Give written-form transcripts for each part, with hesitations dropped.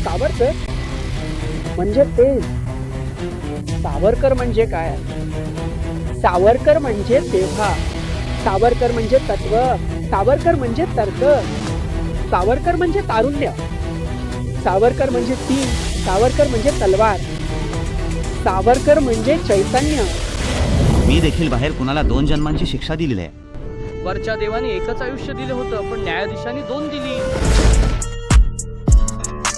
सावरकर म्हणजे तेज. सावरकर म्हणजे काय? सावरकर म्हणजे तेव्हा, सावरकर म्हणजे तत्व, सावरकर म्हणजे तर्क, सावरकर म्हणजे तारुण्य, सावरकर म्हणजे तीर, सावरकर म्हणजे तलवार, सावरकर म्हणजे चैतन्य. मी देखील बाहेर कुणाला 2 जन्मांची शिक्षा दिलेली आहे. वरच्या देवाने एकच आयुष्य दिले होतं, पण न्यायाधीशांनी 2 दिली.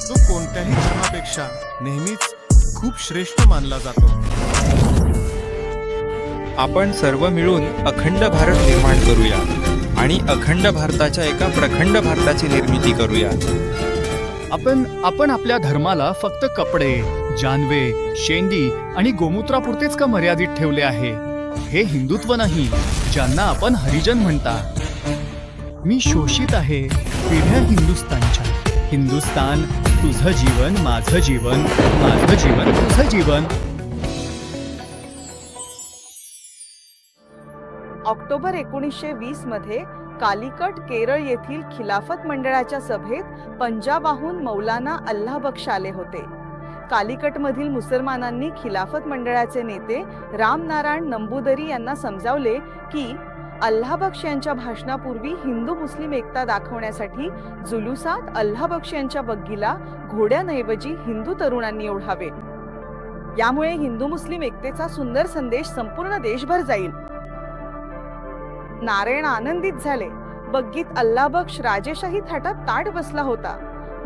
तो कोणत्याही धर्मापेक्षा नेहमीच खूप श्रेष्ठ मानला जातो. आपण सर्व मिळून अखंड भारत निर्माण करूया आणि अखंड भारताच्या एका प्रखंड भारताची निर्मिती करूया. आपण आपल्या धर्माला फक्त कपडे, जानवे, शेंडी आणि गोमूत्रापुरतेच का मर्यादित ठेवले आहे? हे हिंदुत्व नाही, ज्यांना आपण हरिजन म्हणता. मी शोषित आहे पिढ्या हिंदुस्तानच्या. हिंदुस्तान, तुझं जीवन माझं जीवन, माझं जीवन तुझं जीवन. ऑक्टोबर 1920 मध्ये कालिकट केरळ येथील खिलाफत मंडळाच्या सभेत पंजाबाहून मौलाना अल्लाह बख्श आले होते. कालिकटमधील मुसलमानांनी खिलाफत मंडळाचे नेते रामनारायण नंबूदरी यांना समजावले की अल्लाह बख्श यांच्या भाषणापूर्वी हिंदू मुस्लिम एकता दाखवण्यासाठी जुलूसात अल्लाह बख्श यांच्या बग्गीला घोड्यांऐवजी हिंदू तरुणांनी ओढावे. यामुळे हिंदू मुस्लिम एकतेचा सुंदर संदेश संपूर्ण देशभर जाईल. नारायण आनंदित झाले. बग्गीत अल्लाह बख्श राजेशाही थाटात ताट बसला होता.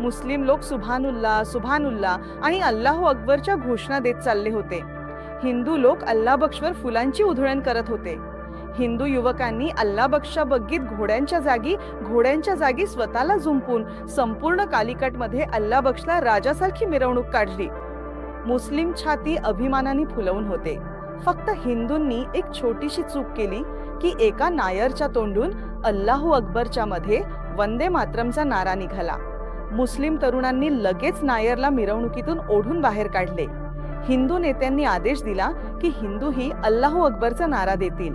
मुस्लिम लोक सुभानुल्लाह सुभानुल्लाह आणि अल्लाहू अकबरच्या घोषणा देत चालले होते. हिंदू लोक अल्लाह बख्शवर फुलांची उधळण करत होते. हिंदू युवकांनी अल्लाह बख्शच्या बग्गीत घोड्यांच्या जागी स्वतःला झुंपून संपूर्ण कालिकटमध्ये अल्लाह बख्शला राजासारखी मिरवणूक काढली. मुस्लिम छाती अभिमानाने फुलवून होते. फक्त हिंदूंनी एक छोटीशी चूक केली की एका नायरच्या तोंडून अल्लाहू अकबरच्या मध्ये वंदे मातरमचा नारा निघाला. मुस्लिम तरुणांनी लगेच नायरला मिरवणुकीतून ओढून बाहेर काढले. हिंदू नेत्यांनी आदेश दिला की हिंदूही अल्लाहू अकबरचा नारा देतील.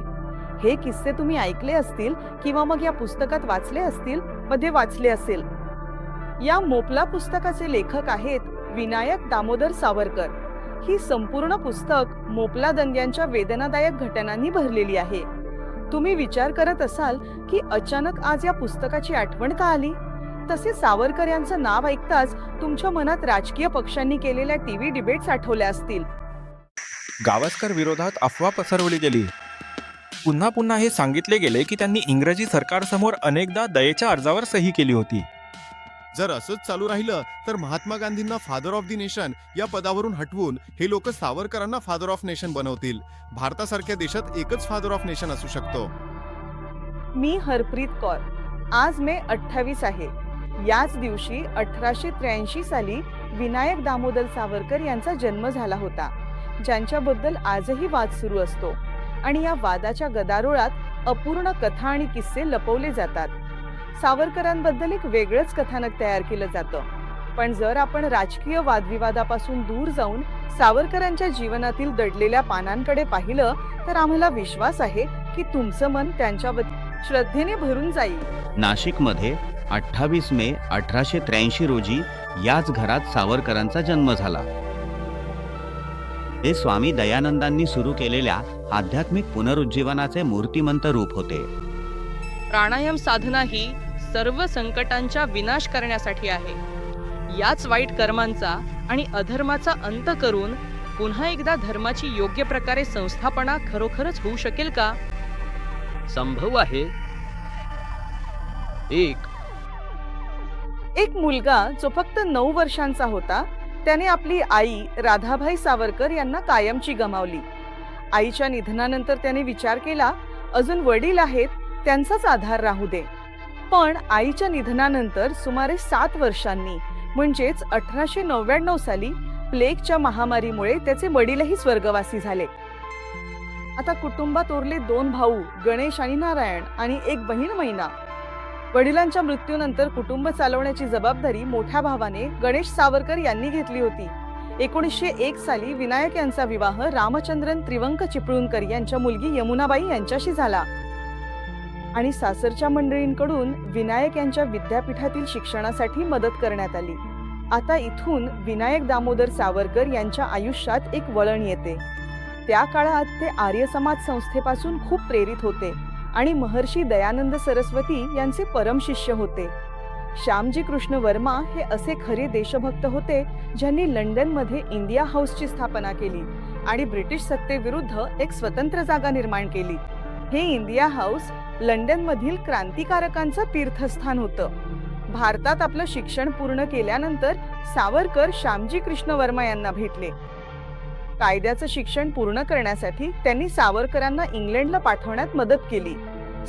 हे किस्से तुम्ही ऐकले असतील किंवा मग या पुस्तकात वाचले असेल. या मोपला पुस्तकाचे लेखक आहेत विनायक दामोदर सावरकर. ही संपूर्ण पुस्तक मोपला दंग्यांच्या वेदनादायक घटनांनी भरलेली आहे. तुम्ही विचार करत असाल की अचानक आज या पुस्तकाची आठवण का आली? तसे सावरकर यांचं नाव ऐकताच तुमच्या मनात राजकीय पक्षांनी केलेल्या टीव्ही डिबेट्स आठवल्या असतील. गावस्कर विरोधात अफवा पसरवली गेली. पुन्हा पुन्हा हे सांगितले गेले की त्यांनी इंग्रजी सरकारसमोर अनेकदा दयेच्या अर्जावर सही केली होती. जर असंच चालू राहिलं तर महात्मा गांधींना फादर ऑफ द नेशन या पदावरून हटवून हे लोक सावरकरांना फादर ऑफ नेशन बनवतील. भारतासारख्या देशात एकच फादर ऑफ नेशन असू शकतो. मी हरप्रीत कौर. आज मे 28 आहे. याच दिवशी 1883 साली विनायक दामोदर सावरकर यांचा जन्म झाला होता, ज्यांच्याबद्दल आजही वाद सुरू असतो आणि या वादाच्या गदारोळात अपूर्ण कथा आणि किस्से लपवले जातात. सावरकरांबद्दल एक वेगळंच कथानक तयार केलं जातं. पण जर आपण राजकीय वादविवादापासून दूर जाऊन सावरकरांच्या जीवनातील दडलेल्या पानांकडे पाहिलं तर आम्हाला विश्वास आहे की तुमचं मन त्यांच्याबद्दल श्रद्धेने भरून जाईल. नाशिकमध्ये 28 मे 1883 रोजी याच घरात सावरकरांचा जन्म झाला. ते स्वामी दयानंदांनी सुरू केलेल्या आध्यात्मिक पुनरुज्जीवनाचे मूर्तिमंत रूप होते. प्राणायाम साधना ही सर्व संकटांचा विनाश करण्यासाठी आहे. याच वाईट कर्मांचा आणि अधर्माचा अंत करून पुन्हा एकदा धर्माची योग्य प्रकारे संस्थापना खरोखरच होऊ शकेल का? संभव आहे. एक मुलगा जो फक्त 9 वर्षांचा होता, त्याने आपली आई राधाबाई सावरकर यांना कायमची गमावली. आईच्या निधनानंतर त्याने विचार केला, अजून वडील आहेत, त्यांचाच आधार राहू दे. पण आईच्या निधनानंतर सुमारे 7 वर्षांनी म्हणजेच 1899 साली प्लेगच्या महामारीमुळे त्याचे वडीलही स्वर्गवासी झाले. आता कुटुंबात उरले 2 भाऊ, गणेश आणि नारायण, आणि एक बहीण मैना. वडिलांच्या मृत्यूनंतर कुटुंब चालवण्याची जबाबदारी मोठ्या भावाने गणेश सावरकर यांनी घेतली होती. 1901 साली विनायक यांचा विवाह रामचंद्रन त्रिवंक चिपळूणकर यांच्या मुलगी यमुनाबाई यांच्याशी झाला आणि सासरच्या मंडळींकडून विनायक यांच्या विद्यापीठातील शिक्षणासाठी मदत करण्यात आली. आता इथून विनायक दामोदर सावरकर यांच्या आयुष्यात एक वळण येते. त्या काळात ते आर्य समाज संस्थेपासून खूप प्रेरित होते आणि महर्षी दयानंद सरस्वती यांचे परम शिष्य होते. श्यामजी कृष्ण वर्मा हे असे खरे देशभक्त होते ज्यांनी लंडनमध्ये इंडिया हाऊसची स्थापना केली आणि ब्रिटिश सत्तेविरुद्ध एक स्वतंत्र जागा निर्माण केली. हे इंडिया हाऊस लंडनमधील क्रांतिकारकांचं तीर्थस्थान होतं. भारतात आपलं शिक्षण पूर्ण केल्यानंतर सावरकर श्यामजी कृष्ण वर्मा यांना भेटले. कायद्याचं शिक्षण पूर्ण करण्यासाठी त्यांनी सावरकरांना इंग्लंडला पाठवण्यात मदत केली.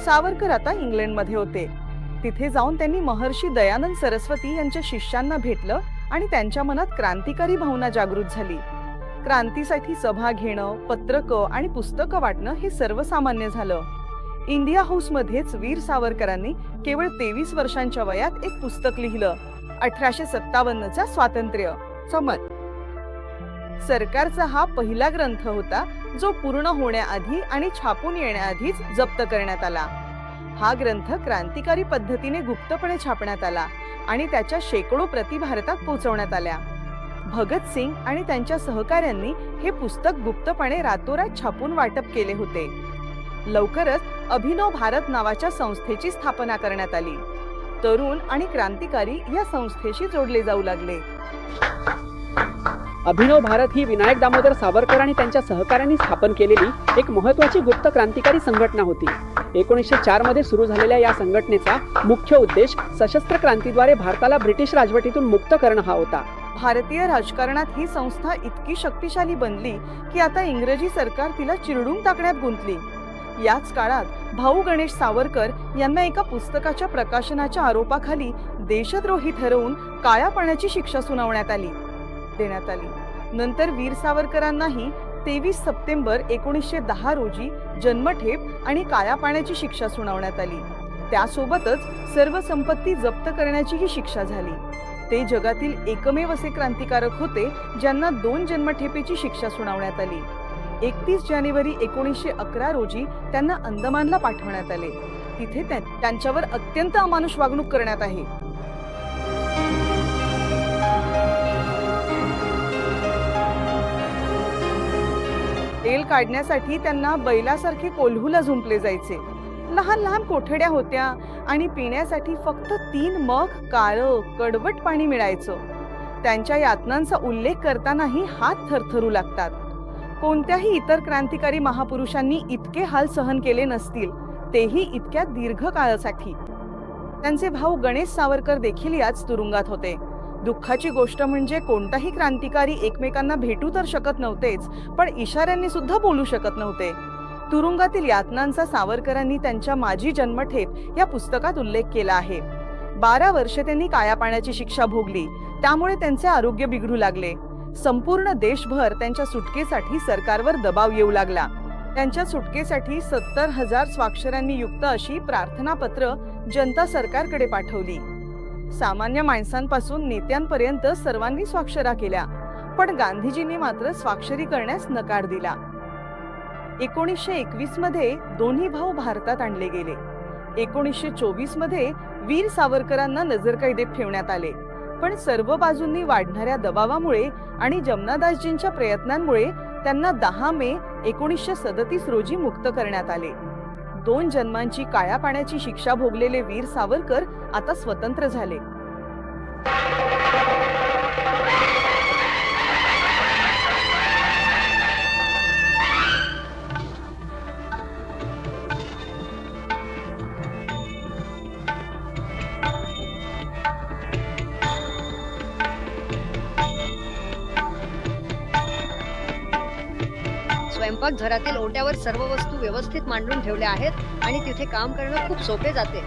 सावरकर आता इंग्लंडमध्ये होते. तिथे जाऊन त्यांनी महर्षी दयानंद सरस्वती यांच्या शिष्यांना भेटलं आणि त्यांच्या मनात क्रांतिकारी भावना जागृत झाली. क्रांतीसाठी सभा घेणं, पत्रकं आणि पुस्तकं वाटणं हे सर्वसामान्य झालं. इंडिया हाऊसमध्येच वीर सावरकरांनी केवळ 23 वर्षांच्या वयात एक पुस्तक लिहिलं, 1857चा स्वातंत्र्य समर. सरकारचा हा पहिला ग्रंथ होता जो पूर्ण होण्याआधी आणि छापून येण्याआधीच जप्त करण्यात आला. हा ग्रंथ क्रांतिकारी पद्धतीने गुप्तपणे छापण्यात आला आणि त्याच्या शेकडो प्रती भारतात पोहोचवण्यात आल्या. भगत सिंग आणि त्यांच्या सहकाऱ्यांनी हे पुस्तक गुप्तपणे रातोरात छापून वाटप केले होते. लवकरच अभिनव भारत नावाच्या संस्थेची स्थापना करण्यात आली. तरुण आणि क्रांतिकारी या संस्थेशी जोडले जाऊ लागले. अभिनव भारत ही विनायक दामोदर सावरकर आणि त्यांच्या सहकाऱ्यांनी स्थापन केलेली एक महत्त्वाची गुप्त क्रांतिकारी संघटना होती. 1904 मध्ये सुरू झालेल्या या संघटनेचा मुख्य उद्देश सशस्त्र क्रांतीद्वारे भारताला ब्रिटिश राजवटीतून मुक्त करणं हा होता. भारतीय राजकारणात ही संस्था इतकी शक्तिशाली बनली की आता इंग्रजी सरकार तिला चिरडून टाकण्यात गुंतली. याच काळात भाऊ गणेश सावरकर यांना एका पुस्तकाच्या प्रकाशनाच्या आरोपाखाली देशद्रोही ठरवून काळ्या पाण्याची शिक्षा देण्यात आली. नंतर वीर सावरकरांनाही 23 सप्टेंबर 1910 रोजी जन्मठेप आणि काळ्या पाण्याची शिक्षा सुनावण्यात आली. त्यासोबतच सर्व संपत्ती जप्त करण्याचीही शिक्षा झाली. ते जगातील एकमेव असे क्रांतिकारक होते ज्यांना 2 जन्मठेपेची शिक्षा सुनावण्यात आली. 31 जानेवारी 1911 रोजी त्यांना अंदमानला पाठवण्यात आले. तिथे त्यांच्यावर अत्यंत अमानुष वागणूक करण्यात आहे. तेल काढण्यासाठी त्यांना बैलासारखे कोल्हूला झुंपले जायचे. लहान लहान कोठड्या होत्या आणि पिण्यासाठी फक्त 3 मग काळं कडवट पाणी मिळायचं. त्यांच्या यातनांचा उल्लेख करतानाही हात थरथरू लागतात. कोणत्याही इतर क्रांतिकारी महापुरुषांनी इतके हाल सहन केले नसतील, तेही इतक्या दीर्घ काळासाठी. त्यांचे भाऊ गणेश सावरकर देखील याच तुरुंगात होते. दुःखाची गोष्ट म्हणजे कोणताही क्रांतिकारी एकमेकांना भेटू तर शकत नव्हतेच, पण इशाऱ्यांनी सुद्धा बोलू शकत नव्हते. तुरुंगातील यातनांचा सावरकरांनी त्यांच्या माझी जन्मठेप या पुस्तकात उल्लेख केला आहे. 12 वर्षे त्यांनी काळ्या पाण्याची शिक्षा भोगली. त्यामुळे त्यांचे आरोग्य बिघडू लागले. संपूर्ण देशभर त्यांच्या सुटकेसाठी सरकारवर दबाव येऊ लागला. त्यांच्या सुटकेसाठी 70,000 स्वाक्षरांनी युक्त अशी प्रार्थनापत्र जनता सरकारकडे पाठवली. सामान्य माणसांपासून नेत्यांपर्यंत सर्वांनी स्वाक्षरा केल्या, पण गांधीजींनी मात्र स्वाक्षरी करण्यास नकार दिला. 1921 मध्ये दोन्ही भाऊ भारतात आणले गेले. 1924 मध्ये वीर सावरकरांना नजरकैदेत ठेवण्यात आले, पण सर्व बाजूंनी वाढणाऱ्या दबावामुळे आणि जमनादासजींच्या प्रयत्नांमुळे त्यांना 10 मे 1937 रोजी मुक्त करण्यात आले. 2 जन्मांची काळ्या पाण्याची शिक्षा भोगलेले वीर सावरकर आता स्वतंत्र झाले. स्वयंपाकघरातील ओट्यावर सर्व वस्तू व्यवस्थित मांडून ठेवल्या आहेत आणि तिथे काम करणं खूप सोपे जाते.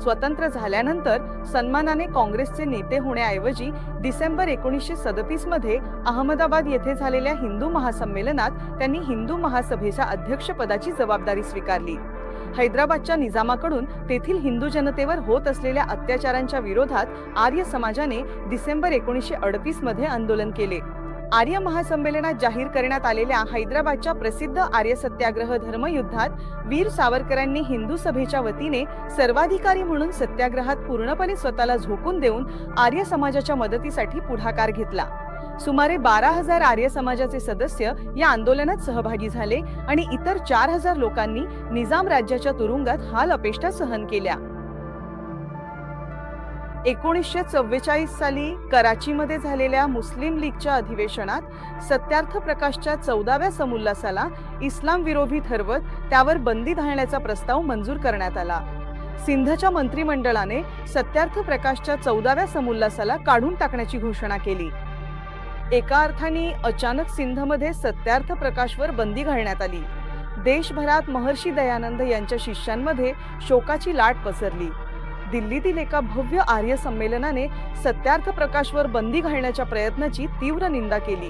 स्वतंत्र झाल्यानंतर सन्मानाने काँग्रेसचे नेते होण्याऐवजी डिसेंबर 1937 मध्ये अहमदाबाद येथे झालेल्या हिंदू महासंमेलनात त्यांनी हिंदू महासभेच्या अध्यक्षपदाची जबाबदारी स्वीकारली. हैदराबादच्या निजामाकडून तेथील हिंदू जनतेवर होत असलेल्या अत्याचारांच्या विरोधात आर्य समाजाने डिसेंबर 1938 मध्ये आंदोलन केले. आर्य महासंमेलनात जाहीर करण्यात आलेल्या हैदराबादच्या प्रसिद्ध आर्य सत्याग्रह धर्मयुद्धात वीर सावरकरांनी हिंदू सभेच्या वतीने सर्वाधिकारी म्हणून सत्याग्रहात पूर्णपणे स्वतःला झोकून देऊन आर्य समाजाच्या मदतीसाठी पुढाकार घेतला. सुमारे 12,000 आर्य समाजाचे सदस्य या आंदोलनात सहभागी झाले आणि इतर 4,000 लोकांनी निजाम राज्याच्या तुरुंगात हाल अपेष्टा सहन केल्या. 1944 साली कराचीमध्ये झालेल्या मुस्लिम लीगच्या अधिवेशनात सत्यार्थ प्रकाशच्या 14व्या समुल्लासाला इस्लाम विरोधी ठरवत त्यावर बंदी घालण्याचा प्रस्ताव मंजूर करण्यात आला. सिंधच्या मंत्रिमंडळाने सत्यार्थ प्रकाशच्या 14व्या समुल्लासाला काढून टाकण्याची घोषणा केली. एका अर्थाने अचानक सिंधमध्ये सत्यार्थ प्रकाशवर बंदी घालण्यात आली. देशभरात महर्षी दयानंद यांच्या शिष्यांमध्ये शोकाची लाट पसरली. दिल्लीतील एका भव्य आर्य संमेलनाने सत्यार्थ प्रकाशवर बंदी घालण्याच्या प्रयत्नाची तीव्र निंदा केली.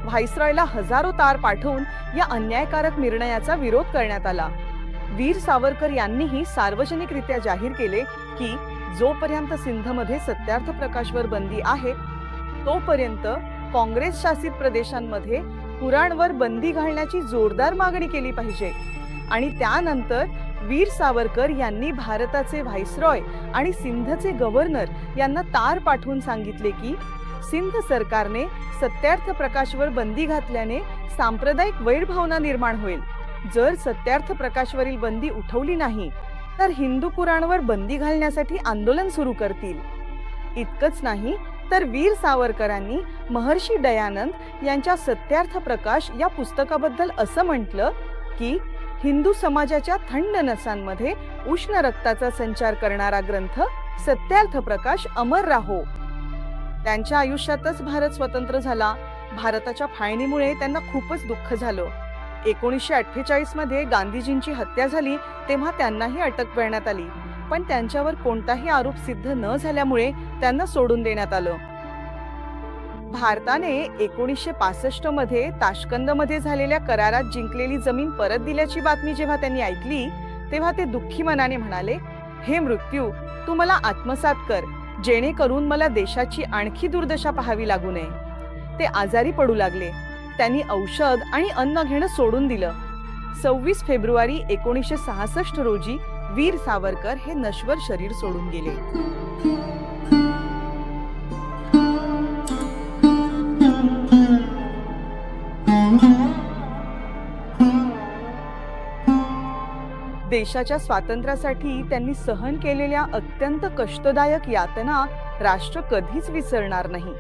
व्हाईसरॉयला हजारो तार पाठवून या अन्यायकारक निर्णयाचा विरोध करण्यात आला. वीर सावरकर यांनीही सार्वजनिकरित्या जाहीर केले की जोपर्यंत सिंधमध्ये सत्यार्थ प्रकाशवर बंदी आहे तोपर्यंत काँग्रेस शासित प्रदेशांमध्ये कुराणवर बंदी घालण्याची जोरदार मागणी केली पाहिजे. आणि त्यानंतर वीर सावरकर यांनी भारताचे व्हाईसरॉय आणि सिंधचे गव्हर्नर यांना तार पाठवून सांगितले की सिंध सरकारने सत्यार्थ प्रकाशवर बंदी घातल्याने सांप्रदायिक वैरभावना निर्माण होईल. जर सत्यार्थ प्रकाशवरील बंदी उठवली नाही तर हिंदू कुराणवर बंदी घालण्यासाठी आंदोलन सुरू करतील. इतकंच नाही तर वीर सावरकरांनी महर्षी दयानंद यांच्या सत्यार्थ प्रकाश या पुस्तकाबद्दल असं म्हटलं की हिंदू समाजाच्या थंड नसांमध्ये उष्ण रक्ताचा संचार करणारा ग्रंथ सत्यार्थ प्रकाश अमर राहो. त्यांच्या आयुष्यातच भारत स्वतंत्र झाला. भारताच्या फाळणीमुळे त्यांना खूपच दुःख झालं. 1948 मध्ये गांधीजींची हत्या झाली तेव्हा त्यांनाही अटक करण्यात आली, पण त्यांच्यावर कोणताही आरोप सिद्ध न झाल्यामुळे त्यांना सोडून देण्यात आलं. भारताने 1965 मध्ये ताशकंदमध्ये झालेल्या करारात जिंकलेली जमीन परत दिल्याची बातमी जेव्हा त्यांनी ऐकली तेव्हा ते दुःखी मनाने म्हणाले, हे मृत्यू तू मला आत्मसात कर, जेणेकरून मला देशाची आणखी दुर्दशा पाहावी लागू नये. ते आजारी पडू लागले. त्यांनी औषध आणि अन्न घेणं सोडून दिलं. 26 फेब्रुवारी 1966 रोजी वीर सावरकर हे नश्वर शरीर सोडून गेले. देशाच्या स्वातंत्र्यासाठी त्यांनी सहन केलेल्या अत्यंत कष्टदायक यातना राष्ट्र कधीच विसरणार नाही.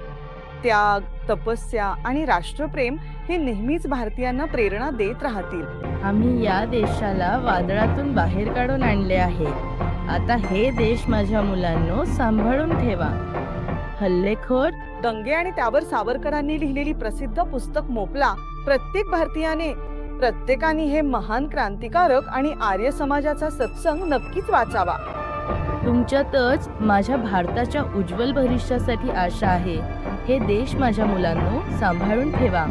त्याग, तपस्या आणि राष्ट्रप्रेम हे नेहमीच भारतीयांना प्रेरणा देत राहतील. आम्ही या देशाला वादळातून बाहेर काढून आणले आहे. आता हे देश माझ्या मुलांनो सांभाळून ठेवा. हल्लेखोर, दंगे आणि त्यावर सावरकरांनी लिहिलेली प्रसिद्ध पुस्तक मोपला. प्रत्येकाने हे महान क्रांतिकारक आणि आर्य समाजाचा सत्संग नक्कीच वाचावा. तुमच्यातच माझ्या भारताच्या उज्ज्वल भविष्यासाठी आशा आहे. हे देश माझ्या मुलांनो सांभाळून ठेवा.